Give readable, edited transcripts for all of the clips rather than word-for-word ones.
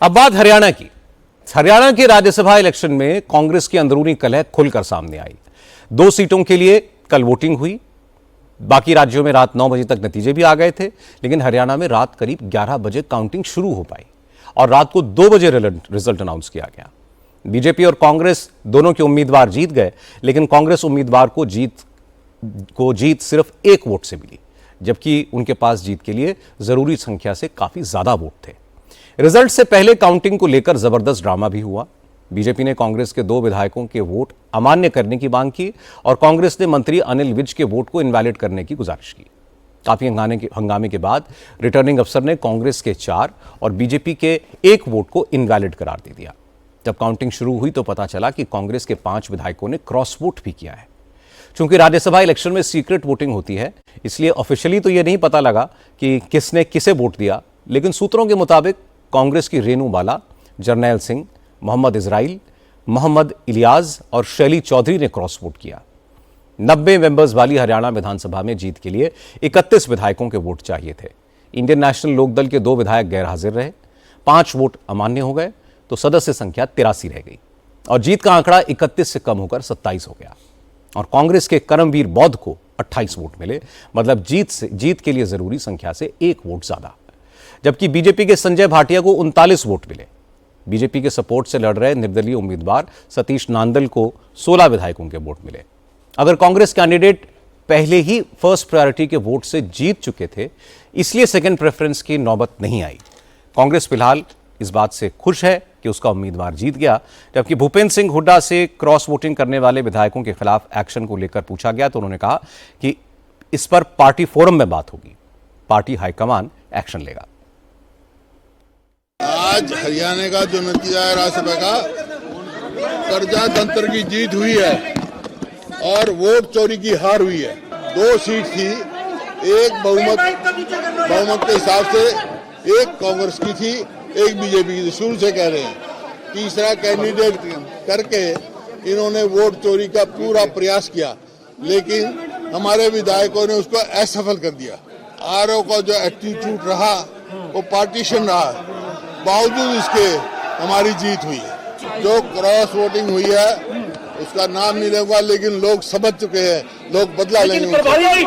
अब बात हरियाणा की। हरियाणा के राज्यसभा इलेक्शन में कांग्रेस की अंदरूनी कलह खुलकर सामने आई। 2 सीटों के लिए कल वोटिंग हुई। बाकी राज्यों में रात 9 बजे तक नतीजे भी आ गए थे, लेकिन हरियाणा में रात करीब 11 बजे काउंटिंग शुरू हो पाई और रात को 2 बजे रिजल्ट अनाउंस किया गया। बीजेपी और कांग्रेस दोनों के उम्मीदवार जीत गए, लेकिन कांग्रेस उम्मीदवार को जीत सिर्फ 1 वोट से मिली, जबकि उनके पास जीत के लिए जरूरी संख्या से काफी ज्यादा वोट थे। रिजल्ट से पहले काउंटिंग को लेकर जबरदस्त ड्रामा भी हुआ। बीजेपी ने कांग्रेस के 2 विधायकों के वोट अमान्य करने की मांग की और कांग्रेस ने मंत्री अनिल विज के वोट को इनवैलिड करने की गुजारिश की। काफी हंगामे के बाद रिटर्निंग अफसर ने कांग्रेस के 4 और बीजेपी के 1 वोट को इनवैलिड करार दे दिया। जब काउंटिंग शुरू हुई तो पता चला कि कांग्रेस के 5 विधायकों ने क्रॉस वोट भी किया है। चूंकि राज्यसभा इलेक्शन में सीक्रेट वोटिंग होती है, इसलिए ऑफिशियली तो यह नहीं पता लगा कि किसने किसे वोट दिया, लेकिन सूत्रों के मुताबिक कांग्रेस की रेणु बाला, जरनैल सिंह, मोहम्मद इजराइल, मोहम्मद इलियास और शैली चौधरी ने क्रॉस वोट किया। 90 मेंबर्स वाली हरियाणा विधानसभा में जीत के लिए 31 विधायकों के वोट चाहिए थे। इंडियन नेशनल लोकदल के 2 विधायक गैर हाजिर रहे, 5 वोट अमान्य हो गए तो सदस्य संख्या 83 रह गई और जीत का आंकड़ा 31 से कम होकर 27 हो गया और कांग्रेस के करमवीर बौद्ध को 28 वोट मिले, मतलब जीत के लिए जरूरी संख्या से 1 वोट ज्यादा। जबकि बीजेपी के संजय भाटिया को 39 वोट मिले। बीजेपी के सपोर्ट से लड़ रहे निर्दलीय उम्मीदवार सतीश नांदल को 16 विधायकों के वोट मिले। अगर कांग्रेस कैंडिडेट पहले ही फर्स्ट प्रायोरिटी के वोट से जीत चुके थे, इसलिए सेकंड प्रेफरेंस की नौबत नहीं आई। कांग्रेस फिलहाल इस बात से खुश है कि उसका उम्मीदवार जीत गया। जबकि भूपेंद्र सिंह हुड्डा से क्रॉस वोटिंग करने वाले विधायकों के खिलाफ एक्शन को लेकर पूछा गया तो उन्होंने कहा कि इस पर पार्टी फोरम में बात होगी, पार्टी हाईकमान एक्शन लेगा। आज हरियाणा का जो नतीजा है राज्यसभा का, कर्जा तंत्र की जीत हुई है और वोट चोरी की हार हुई है। 2 सीट थी, एक बहुमत के हिसाब से एक कांग्रेस की थी, एक बीजेपी की थी। शुरू से कह रहे हैं तीसरा कैंडिडेट करके इन्होंने वोट चोरी का पूरा प्रयास किया, लेकिन हमारे विधायकों ने उसको असफल कर दिया। आरओ का जो एटीट्यूड रहा वो पार्टीशन रहा, बावजूद इसके हमारी जीत हुई है। जो क्रॉस वोटिंग हुई है उसका नाम नहीं लूंगा, लेकिन लोग समझ चुके हैं, लोग बदला लेंगे।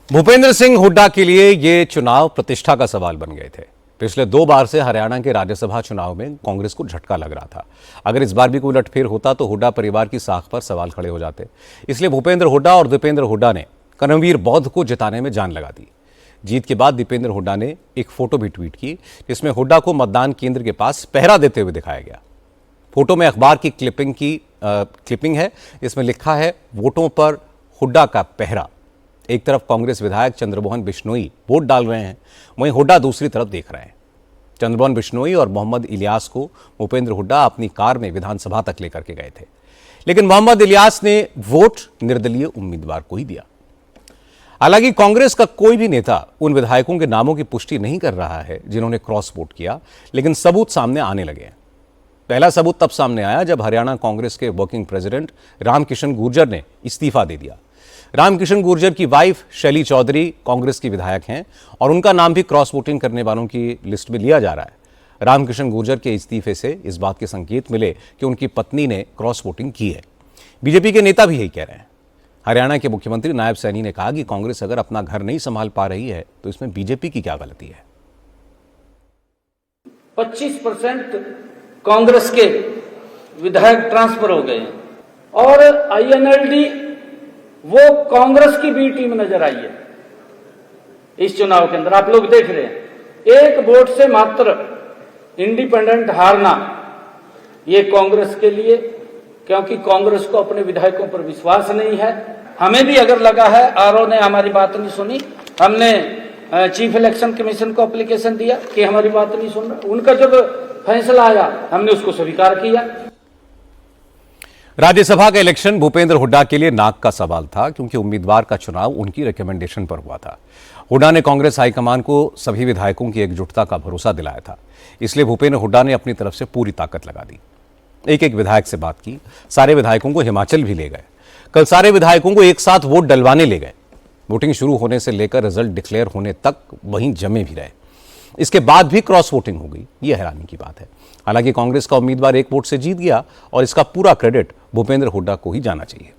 भूपेंद्र सिंह हुड्डा के लिए ये चुनाव प्रतिष्ठा का सवाल बन गए थे। पिछले 2 बार से हरियाणा के राज्यसभा चुनाव में कांग्रेस को झटका लग रहा था। अगर इस बार भी कोई उलटफेर होता तो हुड्डा परिवार की साख पर सवाल खड़े हो जाते। इसलिए भूपेंद्र हुड्डा और दीपेंद्र हुड्डा ने करमवीर बौद्ध को जिताने में जान लगा दी। जीत के बाद दीपेंद्र हुड्डा ने एक फोटो भी ट्वीट की, जिसमें हुड्डा को मतदान केंद्र के पास पहरा देते हुए दिखाया गया। फोटो में अखबार की क्लिपिंग है, इसमें लिखा है वोटों पर हुड्डा का पहरा। एक तरफ कांग्रेस विधायक चंद्रमोहन बिश्नोई वोट डाल रहे हैं, वहीं हुड्डा दूसरी तरफ देख रहे हैं। चंद्रमोहन बिश्नोई और मोहम्मद इलियास को भूपेंद्र हुड्डा अपनी कार में विधानसभा तक लेकर के गए थे, लेकिन मोहम्मद इलियास ने वोट निर्दलीय उम्मीदवार को ही दिया। हालांकि कांग्रेस का कोई भी नेता उन विधायकों के नामों की पुष्टि नहीं कर रहा है जिन्होंने क्रॉस वोट किया, लेकिन सबूत सामने आने लगे हैं। पहला सबूत तब सामने आया जब हरियाणा कांग्रेस के वर्किंग प्रेसिडेंट रामकिशन गुर्जर ने इस्तीफा दे दिया। रामकिशन गुर्जर की वाइफ शैली चौधरी कांग्रेस की विधायक हैं और उनका नाम भी क्रॉस वोटिंग करने वालों की लिस्ट में लिया जा रहा है। रामकिशन गुर्जर के इस्तीफे से इस बात के संकेत मिले कि उनकी पत्नी ने क्रॉस वोटिंग की है। बीजेपी के नेता भी यही कह रहे हैं। हरियाणा के मुख्यमंत्री नायब सैनी ने कहा कि कांग्रेस अगर अपना घर नहीं संभाल पा रही है तो इसमें बीजेपी की क्या गलती है। 25% कांग्रेस के विधायक ट्रांसफर हो गए और आईएनएलडी वो कांग्रेस की बी टीम नजर आई है इस चुनाव के अंदर। आप लोग देख रहे हैं, 1 वोट से मात्र इंडिपेंडेंट हारना ये कांग्रेस के लिए, क्योंकि कांग्रेस को अपने विधायकों पर विश्वास नहीं है। हमें भी अगर लगा है आरओ ने हमारी बात नहीं सुनी, हमने चीफ इलेक्शन कमीशन को एप्लीकेशन दिया कि हमारी बात नहीं सुन रहा। उनका जब फैसला आया हमने उसको स्वीकार किया। राज्यसभा का इलेक्शन भूपेंद्र हुड्डा के लिए नाक का सवाल था, क्योंकि उम्मीदवार का चुनाव उनकी रिकमेंडेशन पर हुआ था। हुड्डा ने कांग्रेस हाईकमान को सभी विधायकों की एकजुटता का भरोसा दिलाया था, इसलिए भूपेंद्र हुड्डा ने अपनी तरफ से पूरी ताकत लगा दी। एक एक विधायक से बात की, सारे विधायकों को हिमाचल भी ले गए। कल सारे विधायकों को एक साथ वोट डलवाने ले गए। वोटिंग शुरू होने से लेकर रिजल्ट डिक्लेयर होने तक वहीं जमे भी रहे। इसके बाद भी क्रॉस वोटिंग हो गई, यह हैरानी की बात है। हालांकि कांग्रेस का उम्मीदवार एक वोट से जीत गया और इसका पूरा क्रेडिट भूपेंद्र हुड्डा को ही जाना चाहिए।